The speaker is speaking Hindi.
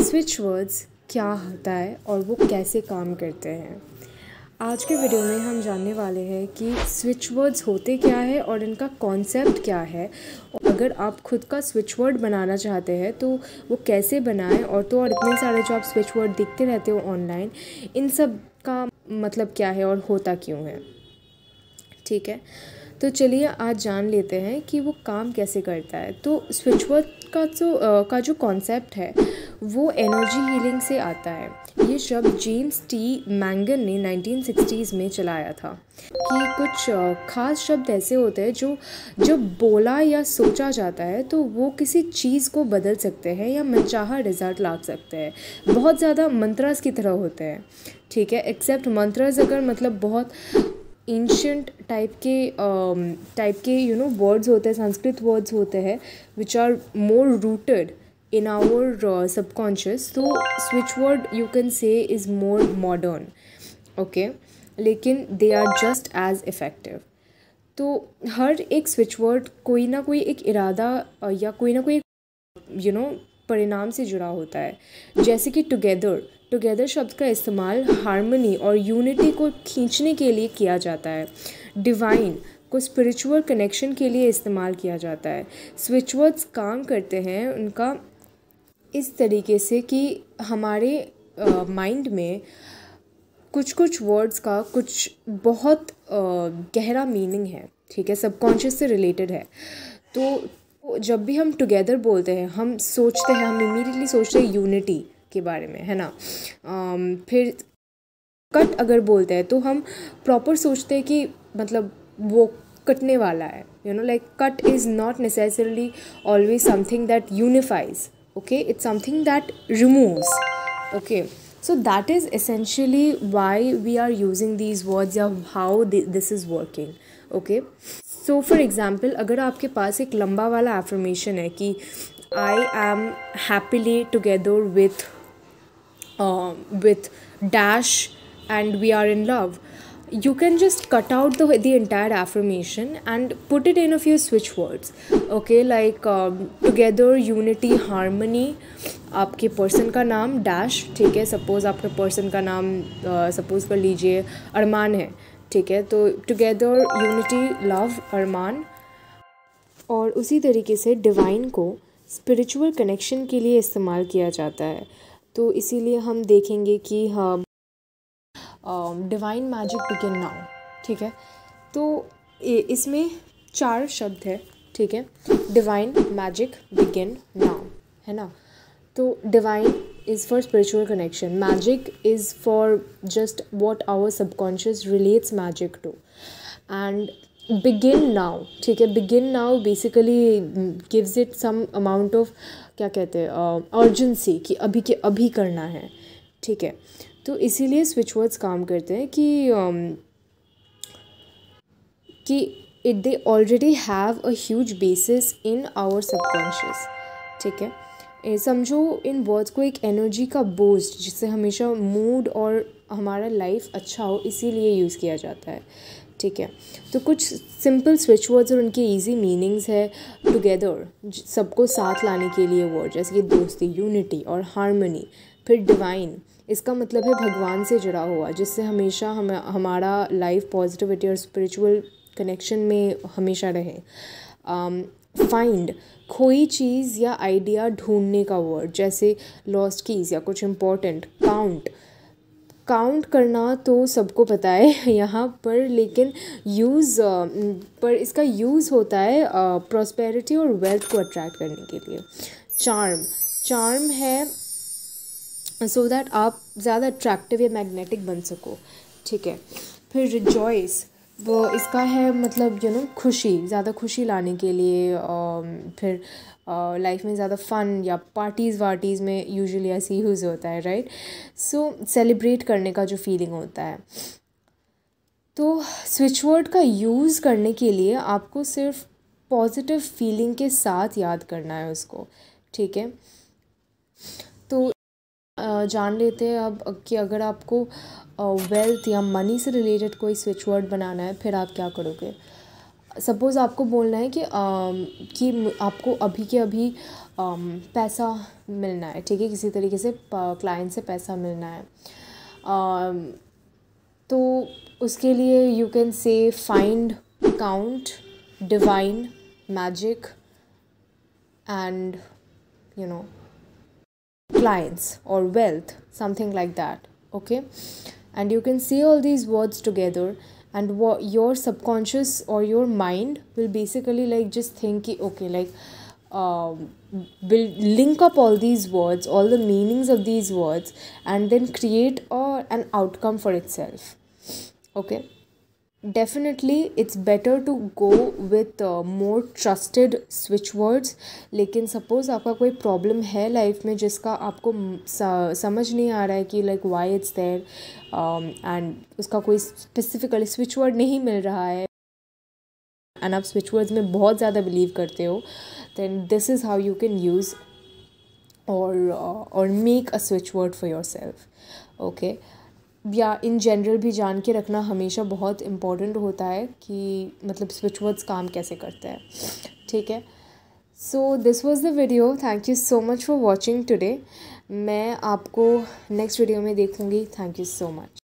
स्विच वर्ड्स क्या होता है और वो कैसे काम करते हैं। आज के वीडियो में हम जानने वाले हैं कि स्विच वर्ड्स होते क्या है और इनका कॉन्सेप्ट क्या है। अगर आप खुद का स्विच वर्ड बनाना चाहते हैं तो वो कैसे बनाएं, और इतने सारे जो आप स्विच वर्ड देखते रहते हो ऑनलाइन, इन सब का मतलब क्या है और होता क्यों है। ठीक है, तो चलिए आज जान लेते हैं कि वो काम कैसे करता है। तो स्विच वर्ड का जो कॉन्सेप्ट है वो एनर्जी हीलिंग से आता है। ये शब्द जेम्स टी मैंगन ने 1960s में चलाया था कि कुछ खास शब्द ऐसे होते हैं जो जब बोला या सोचा जाता है तो वो किसी चीज़ को बदल सकते हैं या मनचाहा रिजल्ट ला सकते हैं। बहुत ज़्यादा मंत्रास की तरह होते हैं, ठीक है, एक्सेप्ट मंत्रास अगर मतलब बहुत एंशियंट टाइप के वर्ड्स होते हैं, संस्कृत वर्ड्स होते हैं which are more rooted in our subconscious, तो switch word you can say is more modern, okay, लेकिन they are just as effective। तो हर एक switch word कोई ना कोई एक इरादा या कोई ना कोई परिणाम से जुड़ा होता है। जैसे कि टुगेदर शब्द का इस्तेमाल हार्मनी और यूनिटी को खींचने के लिए किया जाता है। डिवाइन को स्पिरिचुअल कनेक्शन के लिए इस्तेमाल किया जाता है। स्विच वर्ड्स काम करते हैं उनका इस तरीके से कि हमारे माइंड में कुछ कुछ वर्ड्स का कुछ बहुत गहरा मीनिंग है, ठीक है, सबकॉन्शियस से रिलेटेड है। तो जब भी हम टुगेदर बोलते हैं हम इमीडिएटली सोचते हैं यूनिटी के बारे में, है ना। फिर कट अगर बोलते हैं तो हम प्रॉपर सोचते हैं कि मतलब वो कटने वाला है, like cut is not necessarily always something that unifies, okay, it's something that removes, okay, so that is essentially why we are using these words या how this is working, okay। so for example अगर आपके पास एक लंबा वाला affirmation है कि I am happily together with dash and we are in love, you can just cut out the entire affirmation and put it in a few switch words, okay, like together, unity, harmony, आपके पर्सन का नाम डैश, ठीक है, सपोज़ आपके पर्सन का नाम सपोज़ कर लीजिए अरमान है, ठीक है, तो टुगेदर, यूनिटी, लव, अरमान। और उसी तरीके से डिवाइन को स्पिरिचुअल कनेक्शन के लिए इस्तेमाल किया जाता है। तो इसीलिए हम देखेंगे कि हाँ, डिवाइन मैजिक बिगिन नाउ, ठीक है, तो इसमें 4 शब्द है, ठीक है, डिवाइन, मैजिक, बिगिन, नाउ, है ना। तो divine is for spiritual connection, magic is for just what our subconscious relates magic to, and begin now, ठीक है, begin now basically gives it some amount of क्या कहते हैं अर्जेंसी कि अभी के अभी करना है, ठीक है। तो इसीलिए स्विच वर्ड्स काम करते हैं कि it they already have a huge basis in our subconscious, ठीक है। समझो इन वर्ड्स को एक एनर्जी का बूस्ट जिससे हमेशा मूड और हमारा लाइफ अच्छा हो, इसीलिए यूज़ किया जाता है, ठीक है। तो कुछ सिंपल स्विच वर्ड्स और उनके इजी मीनिंग्स है। टुगेदर, सबको साथ लाने के लिए वर्ड, जैसे कि दोस्ती, यूनिटी और हार्मनी। फिर डिवाइन, इसका मतलब है भगवान से जुड़ा हुआ, जिससे हमेशा हमारा लाइफ पॉजिटिविटी और स्पिरिचुअल कनेक्शन में हमेशा रहे। फाइंड, खोई चीज़ या आइडिया ढूंढने का वर्ड, जैसे लॉस्ट कीज़ या कुछ इम्पोर्टेंट। काउंट करना तो सबको पता है यहाँ पर, लेकिन इसका यूज़ होता है प्रॉस्पेरिटी और वेल्थ को अट्रैक्ट करने के लिए। चार्म है सो दैट आप ज़्यादा अट्रैक्टिव या मैग्नेटिक बन सको, ठीक है। फिर रिजॉइस, वो इसका है मतलब खुशी, ज़्यादा खुशी लाने के लिए। फिर लाइफ में ज़्यादा फ़न या पार्टीज़ में यूजुअली ऐसे यूज़ होता है, राइट। सो सेलिब्रेट करने का जो फीलिंग होता है। तो स्विच वर्ड का यूज़ करने के लिए आपको सिर्फ पॉजिटिव फीलिंग के साथ याद करना है उसको, ठीक है। तो जान लेते हैं अब कि अगर आपको वेल्थ या मनी से रिलेटेड कोई स्विच वर्ड बनाना है फिर आप क्या करोगे। सपोज़ आपको बोलना है कि आपको अभी के अभी पैसा मिलना है, ठीक है, किसी तरीके से क्लाइंट से पैसा मिलना है, तो उसके लिए you can say find, count, divine, magic and you know clients or wealth, something like that. Okay, and you can see all these words together, and what your subconscious or your mind will basically like just think ki, okay, like will link up all these words, all the meanings of these words, and then create an outcome for itself. Okay, definitely it's better to go with more trusted switch words. लेकिन सपोज़ आपका कोई प्रॉब्लम है लाइफ में जिसका आपको समझ नहीं आ रहा है कि like why it's there, and उसका कोई स्पेसिफिकली स्विच वर्ड नहीं मिल रहा है, एंड आप स्विच वर्ड्स में बहुत ज़्यादा बिलीव करते हो, then this is how you can use और make a switch word for yourself. Okay, या इन जनरल भी जान के रखना हमेशा बहुत इम्पॉर्टेंट होता है कि मतलब स्विच वर्ड्स काम कैसे करते हैं, ठीक है। So this was the video, thank you so much for watching today. मैं आपको नेक्स्ट वीडियो में देखूँगी। Thank you so much.